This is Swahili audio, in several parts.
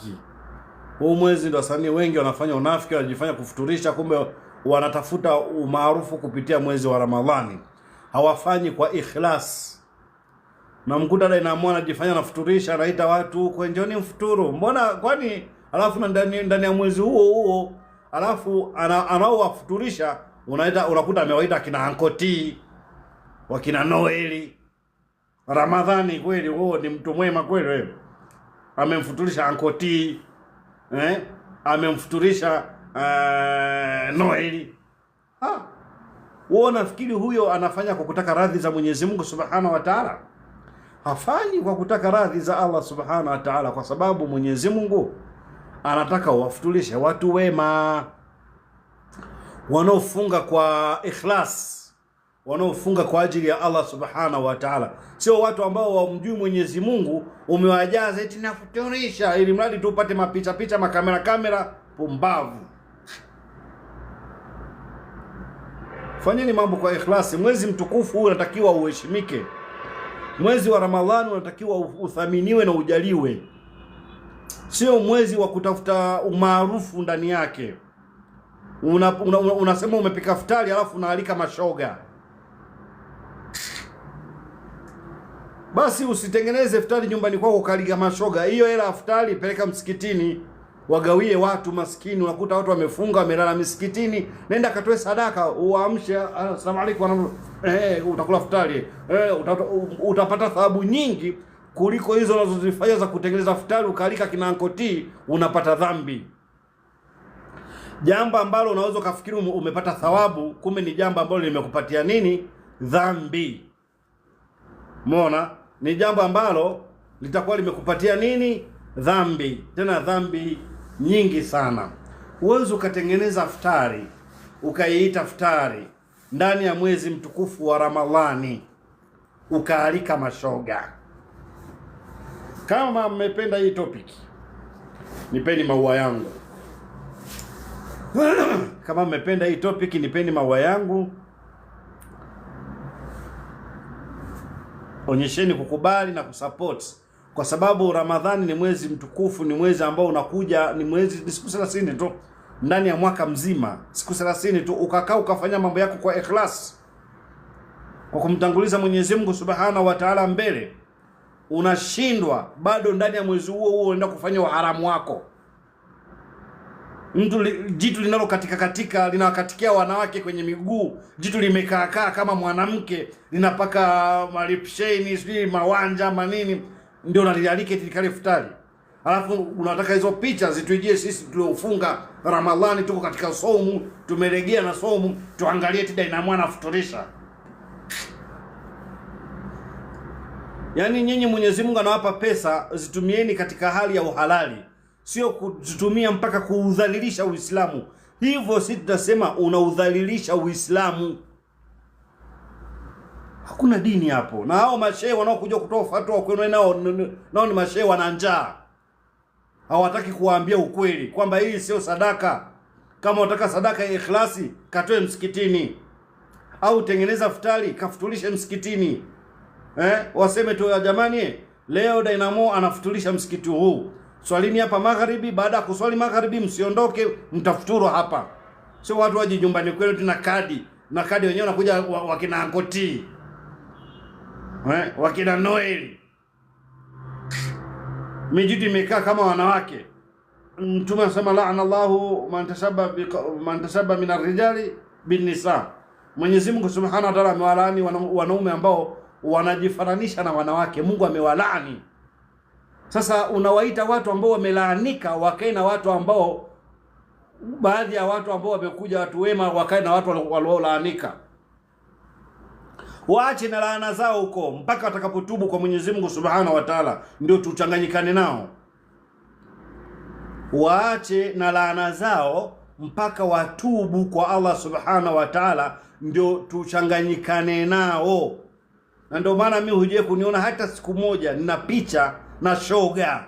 unafiki. Huu mwezi ndio wasanii wengi wanafanya unafiki, wanajifanya kufuturisha, kumbe wanatafuta umaarufu kupitia mwezi wa Ramadhani. Hawafanyi kwa ikhlas. Na mkuta Dynamo anajifanya anafuturisha, anaita watu kwa njoni mfuturu. Mbona kwani alafu ndani ya mwezi huo alafu anaowafuturisha unakuta amewaita kina Ankoti, wakina Noeli. Ramadhani kweli huo ni mtu mwema kweli wewe. Amemfuturisha Ankoti, amemfuturisha Noeli. Wewe nafikiri huyo anafanya kwa kutaka radhi za Mwenyezi Mungu Subhanahu wa Ta'ala? Hafanyi kwa kutaka radhi za Allah Subhanahu wa Ta'ala, kwa sababu Mwenyezi Mungu anataka wafutulishe watu wema, wanaofunga kwa ikhlas, wanaofunga kwa ajili ya Allah Subhanahu wa Ta'ala. Sio watu ambao wamjui Mwenyezi Mungu umewajaza eti nafuturisha ili mradi tu upate mapicha makamera. Pumbavu. Fanyeni mambo kwa ikhlasi. Mwezi mtukufu huu unatakiwa uheshimike. Mwezi wa Ramadhani unatakiwa uthaminiwe na ujaliwe. Sio mwezi wa kutafuta umaarufu ndani yake. Unasema umepika futari alafu unaalika mashoga. Basi usitengeneze futari nyumbani kwako ukaalika mashoga. Hiyo hela futari peleka msikitini, wagawie watu maskini. Unakuta watu wamefunga, wamelala msikitini. Nenda katoe sadaka, uamshe, asalamu alaykum, utakula futari. Utapata thawabu nyingi kuliko hizo unazozifanya za kutengeneza futari ukaalika kina Ankoti, unapata dhambi. Jambo ambalo unaweza kufikiri umepata thawabu, kumbe ni jambo ambalo limekupatia nini? Dhambi. Umeona? Ni jambo ambalo litakuwa limekupatia nini? Dhambi. Tena dhambi nyingi sana. Uwezo ukatengeneza futari, ukaiita futari ndani ya mwezi mtukufu wa Ramadhani, ukaalika mashoga. Kama mmependa hii topic, nipeni maua yangu. Kama mmependa hii topic, nipeni maua yangu. Onyesheni kukubali na kusupport, kwa sababu Ramadhani ni mwezi mtukufu, ni mwezi ambao unakuja, ni siku 30 tu ndani ya mwaka mzima. Siku 30 tu ukakaa ukafanya mambo yako kwa ikhlas, kwa kumtanguliza Mwenyezi Mungu Subhanahu wa Ta'ala mbele. Unashindwa bado ndani ya mwezi huo unaenda kufanya uharamu wako. Jitu linalo katika linawakatikia wanawake kwenye miguu, jitu limekaa kama mwanamke, linapaka malipsheni, sijui mawanja manini, ndio unalialika eti kale futari. Alafu unataka hizo picha zituijie sisi tuliofunga Ramadhani, tuko katika saumu, tumelegea na saumu, tuangalie eti Dynamo anafuturisha. Yaani nyinyi Mwenyezi Mungu anawapa pesa, zitumieni katika hali ya uhalali, sio kuzitumia mpaka kuudhalilisha Uislamu. Hivyo sisi tutasema unaudhalilisha Uislamu. Hakuna dini hapo. Na hao mashehe wanaokuja kutoa fatwa kwenu nao ni mashehe wana njaa. Hawataki kuwaambia ukweli kwamba hii sio sadaka. Kama unataka sadaka ya ikhlasi, katoe msikitini. Au tengeneza futari, kafutulishe msikitini. Waseme tu ya jamani, leo Dynamo anafutulisha msikiti huu. Swalini hapa magharibi, baada ya kuswali magharibi msiondoke, mtafuturu hapa. Sio watu waje nyumbani kwenu tuna kadi. Na kadi wenyewe wanakuja wakina Ankoti, wakina Noeli. Mijitu imekaa kama wanawake. Mtume anasema la'ana Allahu man tashabba min ar-rijali bin nisa. Mwenyezi Mungu Subhanahu wa Ta'ala amewalaani wanaume ambao wanajifananisha na wanawake. Mungu amewalaani. Sasa unawaita watu ambao wamelaanika wakae na watu ambao, baadhi ya watu ambao wamekuja watu wema wakae na watu waliolaanika. Waache na laana zao huko mpaka watakapotubu kwa Mwenyezi Mungu Subhanahu wa Ta'ala, ndio tuchanganyikane nao. Waache na laana zao mpaka watubu kwa Allah Subhanahu wa Ta'ala, ndio tuchanganyikane nao. Na ndio maana mimi huje kuniona hata siku moja nina picha na shoga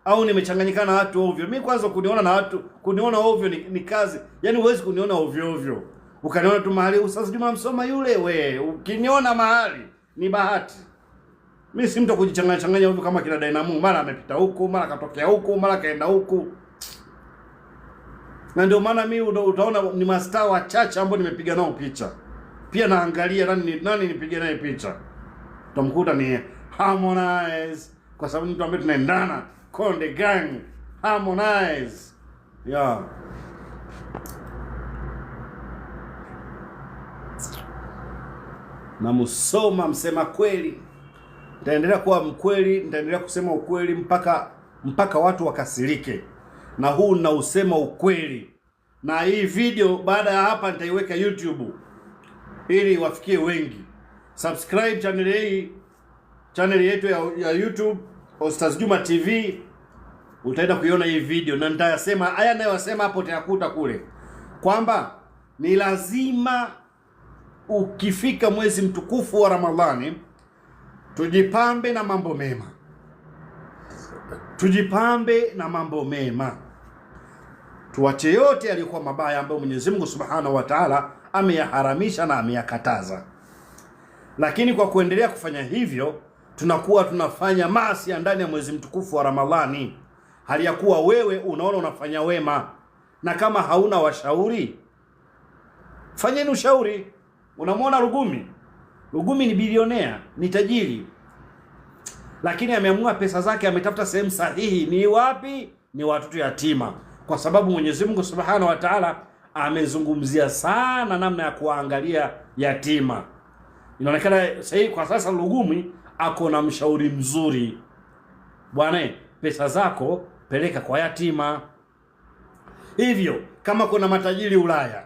au nimechanganyikana na watu ovyo. Mimi kwanza kuniona ovyo ni kazi. Yaani huwezi kuniona ovyo. Ukaniona tu mahali Ustaz Juma Msoma yule, ukiniona mahali ni bahati. Mimi si mtu kujichanganya hivyo kama kina Dynamo, mara amepita huko, mara katokea huko, mara kaenda huko. Na ndio maana mimi utaona ni mastaa wachache ambao nimepiga nao picha. Pia naangalia nani nipige naye picha. Utamkuta ni Harmonize, kwa sababu mtu ambaye tunaendana, Konde Gang, Harmonize. Yeah. Na Musoma msema kweli. Nitaendelea kuwa mkweli, nitaendelea kusema ukweli mpaka watu wakasirike. Na huu na usema ukweli. Na hii video baada ya hapa nitaiweka YouTube ili wafikie wengi. Subscribe channel yetu ya YouTube Ostaz Juma TV, utaenda kuiona hii video na nitayasema haya ninayosema hapo, utayakuta kule kwamba ni lazima ukifika mwezi mtukufu wa Ramadhani tujipambe na mambo mema. Tujipambe na mambo mema. Tuache yote yaliyokuwa mabaya ambayo Mwenyezi Mungu Subhanahu wa Ta'ala ameyaharamisha na ameyakataza. Lakini kwa kuendelea kufanya hivyo, tunakuwa tunafanya maasi ndani ya mwezi mtukufu wa Ramadhani, hali ya kuwa wewe unaona unafanya wema. Na kama hauna washauri, fanyeni ushauri. Unamwona Lugumi ni bilionea, ni tajiri, lakini ameamua pesa zake ametafuta sehemu sahihi. Ni wapi? Ni watoto yatima, kwa sababu Mwenyezi Mungu Subhanahu wa Ta'ala amezungumzia sana namna ya kuangalia yatima. Inaonekana kwa sasa Lugumi ako na mshauri mzuri. Bwana, pesa zako peleka kwa yatima. Hivyo kama kuna matajiri Ulaya,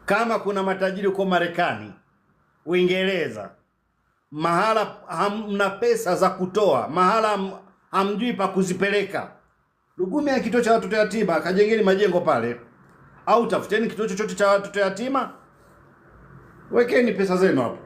kama kuna matajiri kwa Marekani, Uingereza, mahala hamna pesa za kutoa, mahala hamjui pa kuzipeleka, Lugumi ya kituo cha watoto yatima, kajengeni majengo pale, au tafuteni kituo chochote cha watoto yatima, wekeni pesa zenu hapo.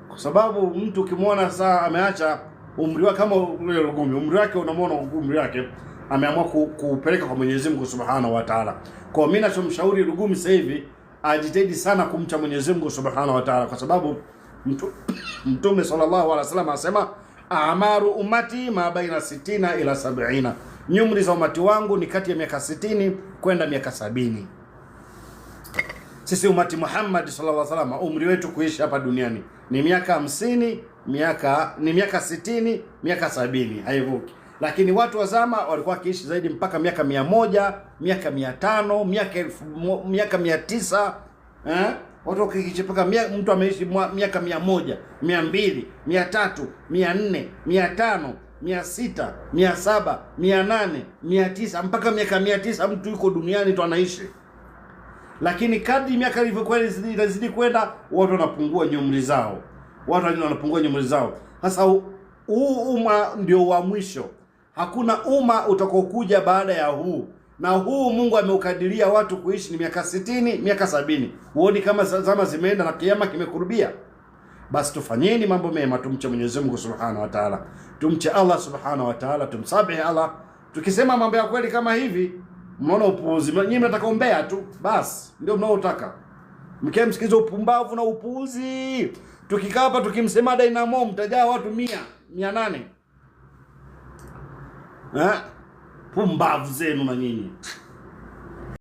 Kwa sababu mtu ukimwona saa ameacha umri wake kama ule Lugumi, umri wake unamwona umri wake ameamua kupeleka kwa Mwenyezi Mungu Subhanahu wa Ta'ala. Kwa mimi ninachomshauri Lugumi sasa hivi ajitahidi sana kumcha Mwenyezi Mungu Subhanahu wa Ta'ala, kwa sababu Mtume sallallahu alaihi wasallam anasema amaru ummati ma baina 60 ila 70. Nyumri za umati wangu ni kati ya miaka 60 kwenda miaka 70. Sisi umati Muhammad sallallahu alaihi wasallam umri wetu kuishi hapa duniani ni miaka 50, miaka 60, miaka 70, haivuki. Lakini watu wa zama walikuwa kiishi zaidi mpaka miaka 100, miaka 500, miaka 900, watu wakiishi mpaka mtu ameishi miaka 100, 200, 300, 400, 500, 600, 700, 800, 900, mpaka miaka 900 mtu yuko duniani tu anaishi. Lakini kadri miaka ilivyokuwa inazidi kwenda, watu wanapungua nyumri zao. Sasa huu umma ndio wa mwisho. Hakuna umma utakokuja baada ya huu. Na huu Mungu ameukadiria watu kuishi ni miaka 60, miaka 70. Huoni kama zama zimeenda na kiyama kimekurubia? Basi tufanyeni mambo mema, tumche Mwenyezi Mungu Subhanahu wa Ta'ala. Tumche Allah Subhanahu wa Ta'ala, tumsabihi Allah. Tukisema mambo ya kweli kama hivi, mnaona upuuzi. Nyinyi mnataka umbea tu, basi ndio mnaotaka. Mkiamsikiza msikizo upumbavu na upuuzi. Tukikaa hapa tukimsema Dynamo mtajaa watu 100, 800. Pumbavu zenu na nyinyi.